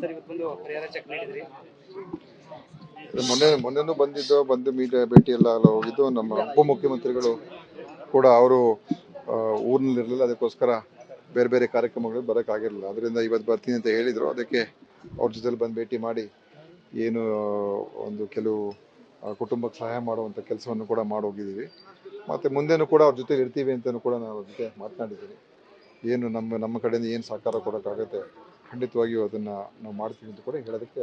Sir ಇವತ್ತೊಂದು ಪರಿಹಾರ check ನೀಡಿದ್ರಿ. ಮೊನ್ನೆನೂ ಬಂದು ಭೇಟಿ ಎಲ್ಲ ಹೋಗಿದ್ದು. ನಮ್ಮ ಉಪಮುಖ್ಯಮಂತ್ರಿಗಳು ಕೂಡ ಅವರು ಊರಿನಲ್ಲಿರಲಿಲ್ಲ, ಅದಕ್ಕೋಸ್ಕರ ಬೇರೆ ಬೇರೆ ಕಾರ್ಯಕ್ರಮಗಳು ಬರೋಕ್ಕಾಗಿರಲಿಲ್ಲ. ಅದರಿಂದ ಇವತ್ತು ಬರ್ತೀನಿ ಅಂತ ಹೇಳಿದರು. ಅದಕ್ಕೆ ಅವ್ರ ಜೊತೆಲಿ ಬಂದು ಭೇಟಿ ಮಾಡಿ ಏನು ಒಂದು ಕೆಲವು ಕುಟುಂಬಕ್ಕೆ ಸಹಾಯ ಮಾಡುವಂಥ ಕೆಲಸವನ್ನು ಕೂಡ ಮಾಡೋಗಿದ್ದೀವಿ. ಮತ್ತು ಮುಂದೆನೂ ಕೂಡ ಅವ್ರ ಜೊತೆ ಇರ್ತೀವಿ ಅಂತಲೂ ಕೂಡ ನಾನು ಅವ್ರ ಜೊತೆ ಮಾತನಾಡಿದ್ದೀನಿ. ಏನು ನಮ್ಮ ಕಡೆಯಿಂದ ಏನು ಸಹಕಾರ ಕೊಡೋಕ್ಕಾಗುತ್ತೆ ಖಂಡಿತವಾಗಿಯೂ ಅದನ್ನು ನಾವು ಮಾಡ್ತೀವಿ ಅಂತ ಕೂಡ ಹೇಳೋದಕ್ಕೆ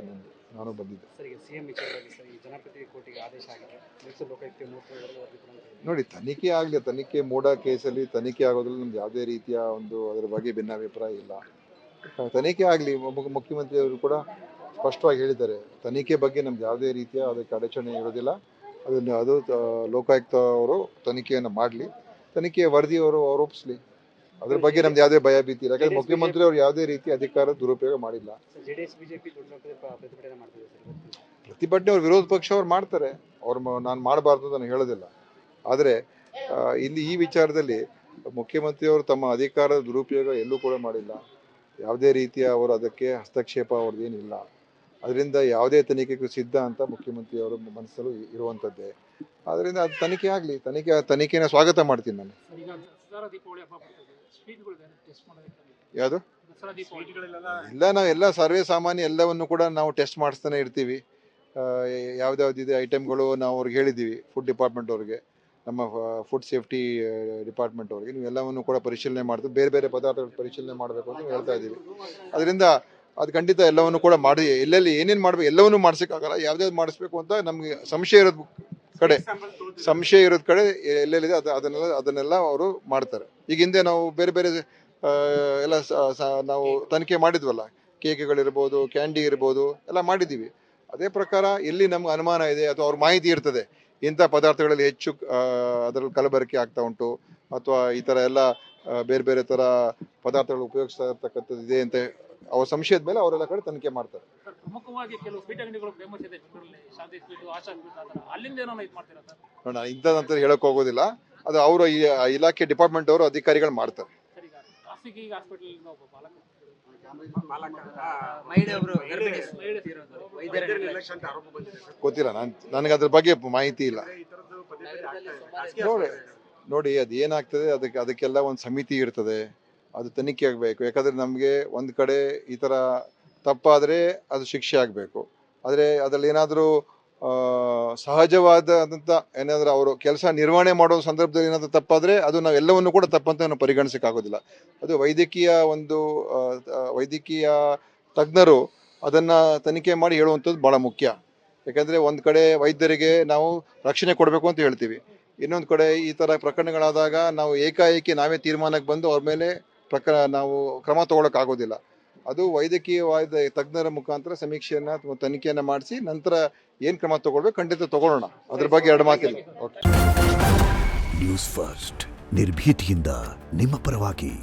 ನಾನು ಬಂದಿದ್ದೆ. ಸರ್, ಈಗ ಸಿಎಂ ವಿಚಾರವಾಗಿ ಸರ್ ಈ ಜನಪ್ರತಿನಿಧಿ ಕೋರ್ಟಿಗೆ ಆದೇಶ ಆಗಿದೆ. ಮೈಸೂರು ಲೋಕಾಯುಕ್ತ 3 ವರೆಗೂ ನೋಡಿ, ತನಿಖೆ ಆಗಲಿ. ತನಿಖೆ ಮೂಡ ಕೇಸಲ್ಲಿ ತನಿಖೆ ಆಗೋದ್ರಲ್ಲಿ ನಮ್ದು ಯಾವುದೇ ರೀತಿಯ ಒಂದು ಅದರ ಬಗ್ಗೆ ಭಿನ್ನಾಭಿಪ್ರಾಯ ಇಲ್ಲ. ತನಿಖೆ ಆಗಲಿ. ಮುಖ್ಯಮಂತ್ರಿಯವರು ಕೂಡ ಸ್ಪಷ್ಟವಾಗಿ ಹೇಳಿದ್ದಾರೆ, ತನಿಖೆ ಬಗ್ಗೆ ನಮ್ದು ಯಾವುದೇ ರೀತಿಯ ಅದಕ್ಕೆ ಅಡಚಣೆ ಇರೋದಿಲ್ಲ. ಅದು ಲೋಕಾಯುಕ್ತ ಅವರು ತನಿಖೆಯನ್ನು ಮಾಡಲಿ, ತನಿಖೆಯ ವರದಿಯವರು ಆರೋಪಿಸಲಿ. ಅದ್ರ ಬಗ್ಗೆ ನಮ್ದು ಯಾವುದೇ ಭಯ ಭೀತಿ ಇಲ್ಲ. ಯಾಕಂದ್ರೆ ಮುಖ್ಯಮಂತ್ರಿ ಅವರು ಯಾವುದೇ ರೀತಿ ಅಧಿಕಾರ ದುರುಪಯೋಗ ಮಾಡಿಲ್ಲ. ಪ್ರತಿಭಟನೆ ಅವ್ರ ವಿರೋಧ ಪಕ್ಷ ಅವ್ರು ಮಾಡ್ತಾರೆ, ನಾನು ಮಾಡಬಾರ್ದು ಅಂತ ನಾನು ಹೇಳೋದಿಲ್ಲ. ಆದರೆ ಇಲ್ಲಿ ಈ ವಿಚಾರದಲ್ಲಿ ಮುಖ್ಯಮಂತ್ರಿಯವರು ತಮ್ಮ ಅಧಿಕಾರದ ದುರುಪಯೋಗ ಎಲ್ಲೂ ಕೂಡ ಮಾಡಿಲ್ಲ. ಯಾವುದೇ ರೀತಿಯ ಅವರು ಅದಕ್ಕೆ ಹಸ್ತಕ್ಷೇಪ ಅವ್ರದ್ದೇನಿಲ್ಲ. ಅದರಿಂದ ಯಾವುದೇ ತನಿಖೆಗೂ ಸಿದ್ಧ ಅಂತ ಮುಖ್ಯಮಂತ್ರಿಯವರ ಮನಸ್ಸಲ್ಲೂ ಇರುವಂಥದ್ದೇ. ಆದ್ದರಿಂದ ಅದು ತನಿಖೆ ಆಗಲಿ. ತನಿಖೆನ ಸ್ವಾಗತ ಮಾಡ್ತೀನಿ ನಾನು. ಯಾವುದು ಇಲ್ಲ, ನಾವೆಲ್ಲ ಸರ್ವೇ ಸಾಮಾನ್ಯ ಎಲ್ಲವನ್ನು ಕೂಡ ನಾವು ಟೆಸ್ಟ್ ಮಾಡಿಸ್ತಾನೆ ಇರ್ತೀವಿ. ಯಾವ್ದಾವ್ದಿದೆ ಐಟಮ್ಗಳು ನಾವು ಅವ್ರಿಗೆ ಹೇಳಿದ್ದೀವಿ. ಫುಡ್ ಡಿಪಾರ್ಟ್ಮೆಂಟ್ ಅವ್ರಿಗೆ, ನಮ್ಮ ಫುಡ್ ಸೇಫ್ಟಿ ಡಿಪಾರ್ಟ್ಮೆಂಟ್ ಅವ್ರಿಗೆ ನೀವು ಎಲ್ಲವನ್ನು ಕೂಡ ಪರಿಶೀಲನೆ ಮಾಡ್ತೀವಿ. ಬೇರೆ ಬೇರೆ ಪದಾರ್ಥಗಳ ಪರಿಶೀಲನೆ ಮಾಡಬೇಕು ಅಂತ ಹೇಳ್ತಾ ಇದ್ದೀವಿ. ಅದರಿಂದ ಅದು ಖಂಡಿತ ಎಲ್ಲವನ್ನು ಕೂಡ ಮಾಡಿ ಎಲ್ಲೆಲ್ಲಿ ಏನೇನು ಮಾಡಬೇಕು ಎಲ್ಲವನ್ನೂ ಮಾಡಿಸೋಕ್ಕಾಗಲ್ಲ. ಯಾವ್ದಾವ್ದು ಮಾಡಿಸ್ಬೇಕು ಅಂತ ನಮಗೆ ಸಂಶಯ ಇರೋದ್ ಕಡೆ ಎಲ್ಲೆಲ್ಲಿದೆ ಅದನ್ನೆಲ್ಲ ಅವರು ಮಾಡ್ತಾರೆ. ಈಗ ಹಿಂದೆ ನಾವು ಬೇರೆ ಬೇರೆ ಎಲ್ಲ ನಾವು ತನಿಖೆ ಮಾಡಿದ್ವಲ್ಲ, ಕೇಕ್ಗಳಿರ್ಬೋದು, ಕ್ಯಾಂಡಿ ಇರ್ಬೋದು, ಎಲ್ಲ ಮಾಡಿದ್ದೀವಿ. ಅದೇ ಪ್ರಕಾರ ಎಲ್ಲಿ ನಮ್ಗೆ ಅನುಮಾನ ಇದೆ ಅಥವಾ ಅವ್ರ ಮಾಹಿತಿ ಇರ್ತದೆ ಇಂಥ ಪದಾರ್ಥಗಳಲ್ಲಿ ಹೆಚ್ಚು ಅದರಲ್ಲಿ ಕಲಬೆರಕೆ ಆಗ್ತಾ ಉಂಟು ಅಥವಾ ಈ ಥರ ಎಲ್ಲ ಬೇರೆ ಬೇರೆ ಥರ ಪದಾರ್ಥಗಳು ಉಪಯೋಗಿಸ್ತಾ ಇರ್ತಕ್ಕಂಥದ್ದು ಇದೆ ಅಂತ ಅವ್ರ ಸಂಶಯದ ಮೇಲೆ ಅವರೆಲ್ಲ ಕಡೆ ತನಿಖೆ ಮಾಡ್ತಾರೆ. ನಾನು ಇಂಥದಂತ ಹೇಳಕ್ ಹೋಗೋದಿಲ್ಲ. ಅದು ಅವರು ಇಲಾಖೆ ಡಿಪಾರ್ಟ್ಮೆಂಟ್ ಅವರು ಅಧಿಕಾರಿಗಳು ಮಾಡ್ತಾರೆ. ಗೊತ್ತಿಲ್ಲ, ನನಗೆ ಅದ್ರ ಬಗ್ಗೆ ಮಾಹಿತಿ ಇಲ್ಲ. ನೋಡಿ ಅದು ಏನಾಗ್ತದೆ, ಅದಕ್ಕೆಲ್ಲ ಒಂದು ಸಮಿತಿ ಇರ್ತದೆ, ಅದು ತನಿಖೆ ಆಗಬೇಕು. ಯಾಕಂದ್ರೆ ನಮಗೆ ಒಂದು ಕಡೆ ಈ ಥರ ತಪ್ಪಾದರೆ ಅದು ಶಿಕ್ಷೆ ಆಗಬೇಕು. ಆದರೆ ಅದರಲ್ಲಿ ಏನಾದರೂ ಸಹಜವಾದಂಥ ಏನಾದರೂ ಅವರು ಕೆಲಸ ನಿರ್ವಹಣೆ ಮಾಡೋ ಸಂದರ್ಭದಲ್ಲಿ ಏನಾದರೂ ತಪ್ಪಾದರೆ ಅದು ನಾವು ಎಲ್ಲವನ್ನು ಕೂಡ ತಪ್ಪಂತ ನಾವು ಪರಿಗಣಿಸೋಕ್ಕಾಗೋದಿಲ್ಲ. ಅದು ವೈದ್ಯಕೀಯ ತಜ್ಞರು ಅದನ್ನು ತನಿಖೆ ಮಾಡಿ ಹೇಳುವಂಥದ್ದು ಭಾಳ ಮುಖ್ಯ. ಯಾಕಂದರೆ ಒಂದು ಕಡೆ ವೈದ್ಯರಿಗೆ ನಾವು ರಕ್ಷಣೆ ಕೊಡಬೇಕು ಅಂತ ಹೇಳ್ತೀವಿ, ಇನ್ನೊಂದು ಕಡೆ ಈ ಥರ ಪ್ರಕರಣಗಳಾದಾಗ ನಾವು ಏಕಾಏಕಿ ನಾವೇ ತೀರ್ಮಾನಕ್ಕೆ ಬಂದು ಅವ್ರ ಮೇಲೆ ನಾವು ಕ್ರಮ ತಗೊಳ್ಳೋಕ್ಕಾಗೋದಿಲ್ಲ. ಅದು ವೈದ್ಯಕೀಯವಾದ ತಜ್ಞರ ಮುಖಾಂತರ ಸಮೀಕ್ಷೆಯನ್ನು ಅಥವಾ ತನಿಖೆಯನ್ನು ಮಾಡಿಸಿ ನಂತರ ಏನು ಕ್ರಮ ತಗೊಳ್ಬೇಕು ಖಂಡಿತ ತಗೊಳ್ಳೋಣ. ಅದ್ರ ಬಗ್ಗೆ ಎರಡು ಮಾತಿಲ್ಲ. ನ್ಯೂಸ್ ಫಸ್ಟ್ ನಿರ್ಭೀತಿಯಿಂದ ನಿಮ್ಮ ಪರವಾಗಿ.